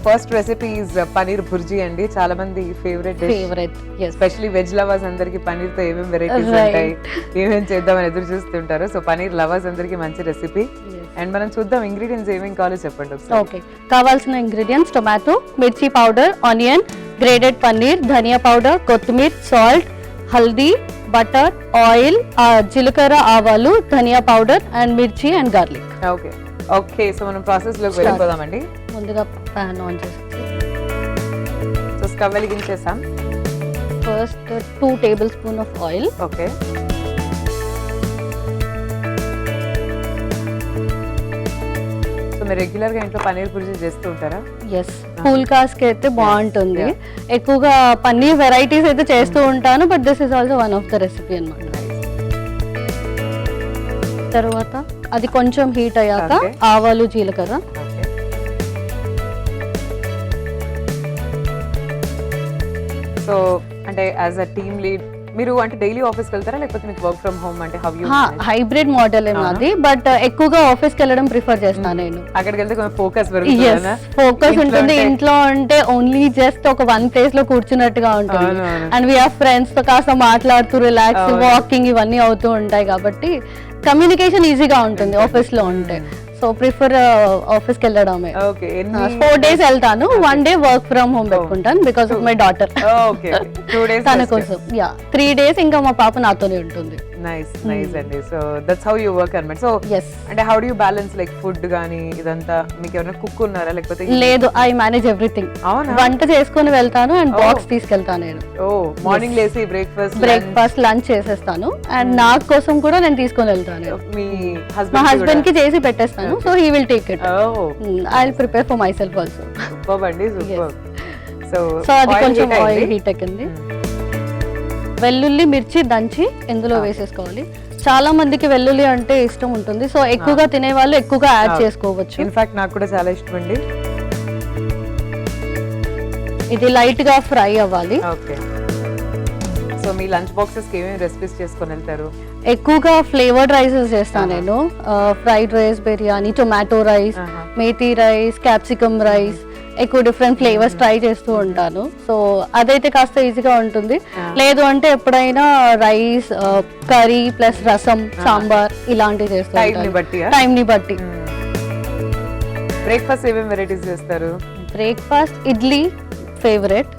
First recipe is paneer bhurji అండి. చాలా మంది ఫేవరెట్ ఎస్పెషల్లీ వెజ్ లవర్స్ అందరికి పనీర్ తో ఏమేమి వెరైటీస్ ఉంటాయి, ఏమేమి చేద్దామని ఎదురు చూస్తుంటారు. సో పనీర్ లవర్స్ అందరికి మంచి రెసిపీ. అండ్ మనం చూద్దాం ఇంగ్రీడియంట్స్ ఏమేమి కావాలో చెప్పండి ఒకసారి. ఓకే, కావాల్సిన ఇంగ్రీడియంట్స్ టొమాటో, మిర్చి పౌడర్, ఆనియన్, గ్రేటెడ్ పన్నీర్, ధనియా పౌడర్, కొత్తిమీర, సాల్ట్, హల్దీ, బటర్, ఆయిల్, జీలకర్ర, ఆవాలు, ధనియా పౌడర్ అండ్ మిర్చి and garlic. Okay okay, so మనం ప్రాసెస్ లోకి వెళ్ళిపోదామండి. ముందుగా ప్యాన్ ఆన్ చేసి సో స్టవ్ వెలిగించేసాం. First 2 tablespoon of oil. Okay, so మీరు రెగ్యులర్ గా ఇంట్లో పనీర్ భుర్జీ చేస్తూ ఉంటారా? ఎస్, ఫుల్ కాస్ట్ అయితే బాగుంటుంది. ఎక్కువగా పన్నీర్ వెరైటీస్ అయితే చేస్తూ ఉంటాను, but this is also one of the recipe అన్నమాట. తర్వాత అది కొంచెం హీట్ అయ్యాక ఆవాలు, జీలకర్ర. సో అంటే యాజ్ అ టీమ్ లీడ్ మీరు అంటే డైలీ ఆఫీస్కి వెళ్తారా లేకపోతే మీకు వర్క్ ఫ్రమ్ హోమ్ అంటే హౌ యూ? హైబ్రిడ్ మోడల్ ఏమాది, బట్ ఎక్కువగా ఆఫీస్కి వెళ్ళడం ప్రిఫర్ చేస్తాను నేను. అక్కడికి వెళ్తే కొంచెం ఫోకస్ ఫోకస్ ఉంటుంది. ఇంట్లో అంటే ఓన్లీ జస్ట్ ఒక వన్ ప్లేస్ లో కూర్చున్నట్టుగా ఉంటుంది. అండ్ వీఆర్ ఫ్రెండ్స్ తో కాస్త మాట్లాడుతూ రిలాక్స్ వాకింగ్ ఇవన్నీ అవుతూ ఉంటాయి కాబట్టి కమ్యూనికేషన్ ఈజీగా ఉంటుంది ఆఫీస్ లో ఉంటే. సో ప్రిఫర్ ఆఫీస్కి వెళ్ళడమే. 4 days వెళ్తాను, 1 day వర్క్ ఫ్రమ్ హోమ్ పెట్టుకుంటాను బికాస్ ఆఫ్ మై డాటర్. తన కోసం 3 days ఇంకా మా పాప నాతోనే ఉంటుంది. నైస్ నైస్ అండి. So that's how you work అన్నమాట. సో అంటే how do you balance like food గానీ ఇదంతా? మీకు ఎవరైనా కుక్ ఉన్నారా లేకపోతే? లేదు, ఐ మేనేజ్ ఎవ్రీథింగ్. వంట చేసుకుని వెళ్తాను అండ్ బాక్స్ తీసుకెళ్తాను నేను. మార్నింగ్ లేసి బ్రేక్ఫాస్ట్ లంచ్ చేసేస్తాను అండ్ నా కోసం కూడా నేను తీసుకొని వెళ్తాను. మా హస్బెండ్ కి చేసి పెట్టేస్తాను. So he will take it. I will prepare for my self also. Super అండి, సూపర్. సో అది కొంచెం ఆయిల్ హీట్ ఎక్కింది. వెల్లుల్లి, మిర్చి దంచి ఇందులో వేసేసుకోవాలి. చాలా మందికి వెల్లుల్లి అంటే ఇష్టం ఉంటుంది, సో ఎక్కువగా తినే వాళ్ళు ఎక్కువగా యాడ్ చేసుకోవచ్చు. ఇన్ఫాక్ట్ నాకు కూడా చాలా ఇష్టం అండి. ఇది లైట్ గా ఫ్రై అవ్వాలి. ఓకే, సో మీ లంచ్ బాక్సెస్ కి ఏమేమి రెసిపీస్ చేసుకొని వెళ్తారు? ఎక్కువగా ఫ్లేవర్డ్ రైసెస్ చేస్తాను నేను. Fried rice, biryani, tomato rice, methi rice, capsicum rice, ఎక్కువ డిఫరెంట్ ఫ్లేవర్స్ ట్రై చేస్తూ ఉంటాను. సో అదైతే కాస్త ఈజీగా ఉంటుంది. లేదు అంటే ఎప్పుడైనా రైస్, కర్రీ ప్లస్ రసం, సాంబార్ ఇలాంటివి చేస్తూ ఉంటాను టైం ని బట్టి. బ్రేక్ఫాస్ట్ ఏమేమి వెరైటీస్ చేస్తారు? Breakfast idli favourite.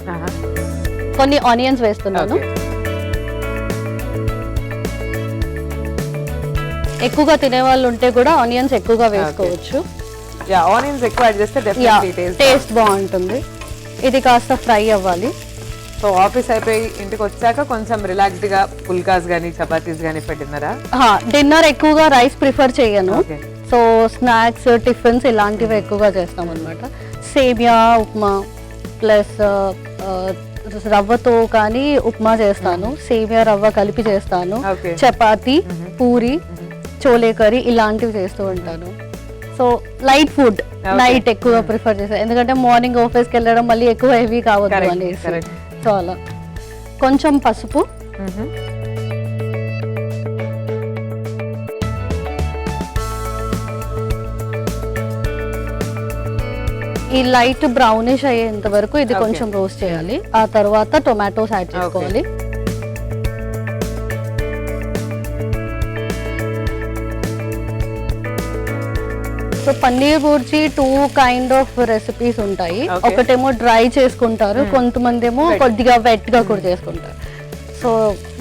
కొన్ని ఆనియన్స్ వేస్తున్నాను. ఎక్కువగా తినే వాళ్ళు ఉంటే కూడా ఆనియన్స్ ఎక్కువగా వేసుకోవచ్చు. ఆనియన్స్ ఎక్కువ యాడ్ చేస్తే డెఫినెట్లీ టేస్ట్ బాగుంటుంది. ఇది కాస్త ఫ్రై అవ్వాలి. సో ఆఫీస్ అయిపోయి ఇంటికి వచ్చాక కొంచెం రిలాక్స్డ్ గా పుల్కాస్ గానీ చపాతీస్ గానీ పెట్టినారా? డిన్నర్ ఎక్కువగా రైస్ ప్రిఫర్ చేయను. సో స్నాక్స్, టిఫిన్స్ ఇలాంటివి ఎక్కువగా చేస్తాం అనమాట. సేమియా ఉప్మా ప్లస్ రవ్వతో కానీ ఉప్మా చేస్తాను. సేమియా రవ్వ కలిపి చేస్తాను. చపాతీ, పూరి, చోలే కర్రీ ఇలాంటివి చేస్తూ ఉంటాను. సో లైట్ ఫుడ్ నైట్ ఎక్కువ ప్రిఫర్ చేస్తాను, ఎందుకంటే మార్నింగ్ ఆఫీస్కి వెళ్ళడం మళ్ళీ ఎక్కువ హెవీ కావద్దు అనేసి. సో అలా కొంచెం పసుపు, ఈ లైట్ బ్రౌనిష్ అయ్యేంత వరకు ఇది కొంచెం రోస్ట్ చేయాలి. ఆ తర్వాత టొమాటోస్ యాడ్ చేసుకోవాలి. So paneer bhurji 2 kind of recipes ఉంటాయి. ఒకటేమో డ్రై చేసుకుంటారు, కొంతమంది ఏమో కొద్దిగా వెట్ గా కూడా చేసుకుంటారు. సో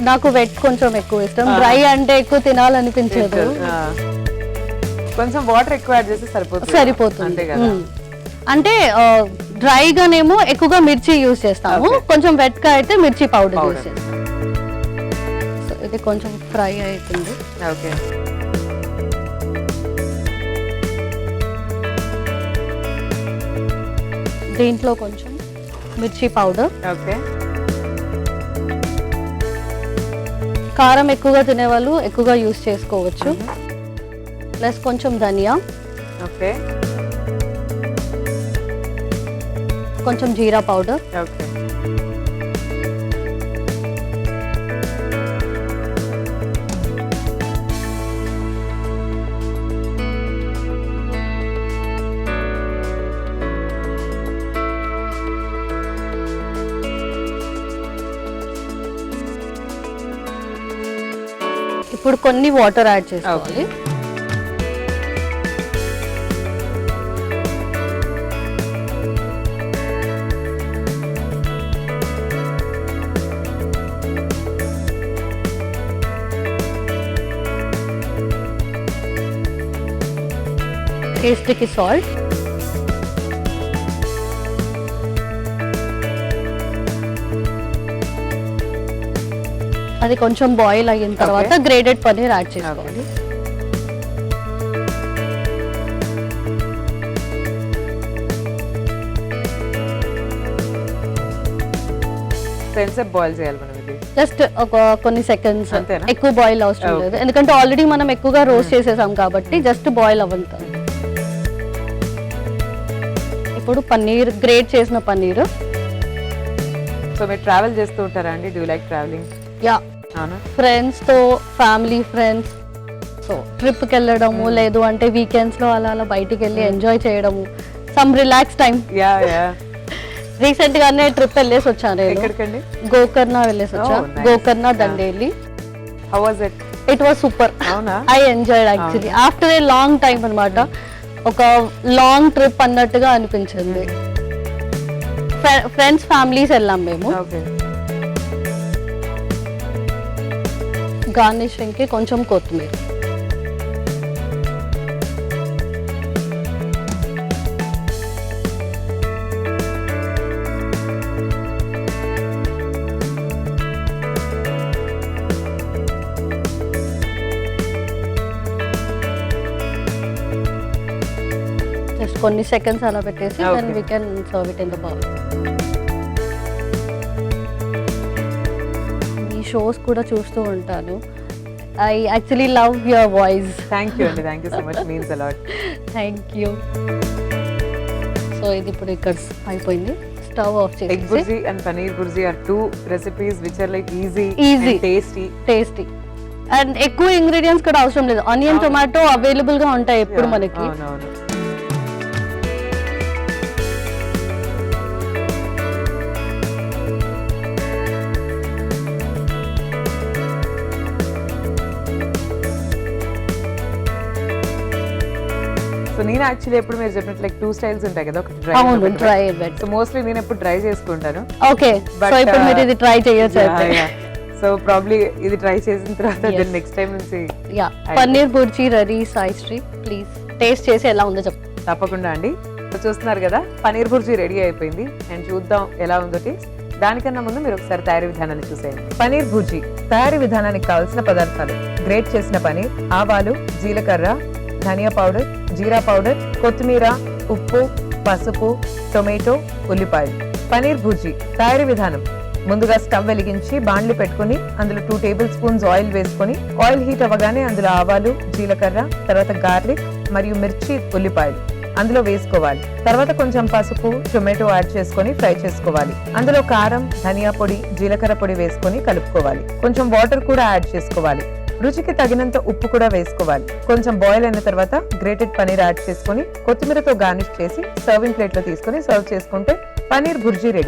నాకు వెట్ కొంచెం ఎక్కువ ఇష్టం. డ్రై అంటే ఎక్కువ తినాలనిపించదు. కొంచెం వాటర్ ఎక్కువ యాడ్ చేస్తే సరిపోతుంది. అంటే డ్రైగానేమో ఎక్కువగా మిర్చి యూజ్ చేస్తాము, కొంచెం వెట్ గా అయితే మిర్చి పౌడర్ యూజ్ చేస్తాం. సో ఇది కొంచెం ఫ్రై అవుతుంది. ఓకే, దీంట్లో కొంచెం మిర్చి పౌడర్. ఓకే, కారం ఎక్కువగా తినేవాళ్ళు ఎక్కువగా యూజ్ చేసుకోవచ్చు. ప్లస్ కొంచెం ధనియా. ఓకే, కొంచెం జీరా పౌడర్. ఓకే, ఇప్పుడు కొన్ని వాటర్ యాడ్ చేసుకోవాలి. టేస్ట్కి సాల్ట్, అది కొంచెం బాయిల్ అయిన తర్వాత గ్రేటెడ్ పన్నీర్ యాడ్ చేసుకోవాలి. ఎంతసేపు బాయిల్ చేయాలి మనం ఇది? జస్ట్ ఒక కొన్ని సెకండ్స్, అంతేనా? ఎక్కువ బాయిల్ అవసరం లేదు ఎందుకంటే ఆల్రెడీ మనం ఎక్కువగా రోస్ట్ చేసేసాం కాబట్టి జస్ట్ బాయిల్ అవ్వంతా. ఇప్పుడు పన్నీర్, గ్రేట్ చేసిన పన్నీర్. సో మీరు ట్రావెల్ చేస్తూ ఉంటారా అండి? Do like travelling? యా, అవునా? ఫ్రెండ్స్ తో, ఫ్యామిలీ ఫ్రెండ్స్, సో ట్రిప్ కి వెళ్ళడము, లేదు అంటే వీకెండ్స్ లో అలా అలా బయటికి వెళ్ళి ఎంజాయ్ చేయడము, some relax time. Yeah yeah. Recent గానే ట్రిప్ వెళ్ళేసి వచ్చాను నేను. ఎక్కడికండి? గోకర్ణ వెళ్ళేసి వచ్చా. Oh, nice. Gokarna, Dandeli. How was it? It was super. అవునా? I enjoyed actually after a long time అన్నమాట. ఒక లాంగ్ ట్రిప్ అన్నట్టుగా అనిపించింది. ఫ్రెండ్స్, ఫ్యామిలీస్ వెళ్ళాం మేము. ఓకే. గార్నిషింగ్ కి కొంచెం కొత్తిమీర. జస్ట్ కొన్ని సెకండ్స్ అలా పెట్టేసి then we can serve it in the bowl. ఈ షోస్ కూడా చూస్తూ ఉంటాను. I actually love your voice. Thank you అండి, thank you so much, means a lot. Thank you. So ఇది ఇప్పుడు ఇక్కడ అయిపోయింది. స్టవ్ ఆఫ్ Egg చేసి. burji and paneer burji are two recipes which are like easy Easy. and tasty. Tasty and ఎక్కువ ingredients కూడా అవసరం లేదు. ఆనియన్, టొమాటో అవైలబుల్ గా ఉంటాయి ఎప్పుడు మనకి. అవునవును. సో నేను యాక్చువల్లీ ఎప్పుడు మీరు చెప్పినట్టు లైక్ టూ స్టైల్స్ ఉంటాయి కదా, ఒకటి డ్రై, అవును, డ్రై బెట్. సో మోస్ట్లీ నేను ఎప్పుడు డ్రై చేసుకుంటాను. ఓకే, But, సో ఇప్పుడు మీరు ఇది ట్రై చేయొచ్చు అయితే. సో ప్రాబ్లీ ఇది ట్రై చేసిన తర్వాత దెన్ నెక్స్ట్ టైం నుంచి yeah, paneer bhurji ready. Saisri please taste చేసి ఎలా ఉందో చెప్పు. తప్పకుండా అండి. సో చూస్తున్నారు కదా, పన్నీర్ బుర్జీ రెడీ అయిపోయింది అండ్ చూద్దాం ఎలా ఉందో టేస్ట్. దానికన్నా ముందు మీరు ఒకసారి తయారీ విధానాన్ని చూసేయండి. పన్నీర్ బుర్జీ తయారీ విధానానికి కావాల్సిన పదార్థాలు: గ్రేట్ చేసిన పన్నీర్, ఆవాలు, జీలకర్ర, ధనియా పౌడర్, జీరా పౌడర్, కొత్తిమీర, ఉప్పు, పసుపు, టొమాటో, ఉల్లిపాయలు. పన్నీర్ బుర్జీ తయారీ విధానం: ముందుగా స్టవ్ వెలిగించి బాండ్లి పెట్టుకుని అందులో 2 టేబుల్ స్పూన్స్ ఆయిల్ వేసుకొని ఆయిల్ హీట్ అవ్వగానే అందులో ఆవాలు, జీలకర్ర, తర్వాత గార్లిక్ మరియు మిర్చి, ఉల్లిపాయలు అందులో వేసుకోవాలి. తర్వాత కొంచెం పసుపు, టొమాటో యాడ్ చేసుకొని ఫ్రై చేసుకోవాలి. అందులో కారం, ధనియా పొడి, జీలకర్ర పొడి వేసుకొని కలుపుకోవాలి. కొంచెం వాటర్ కూడా యాడ్ చేసుకోవాలి. రుచికి తగినంత ఉప్పు కూడా వేసుకోవాలి. కొంచెం బాయిల్ అయిన తర్వాత గ్రేటెడ్ పన్నీర్ యాడ్ చేసుకొని కొత్తిమీరతో గార్నిష్ చేసి సర్వింగ్ ప్లేట్ లో తీసుకొని సర్వ్ చేసుకుంటే పన్నీర్ బుర్జీ రెడీ.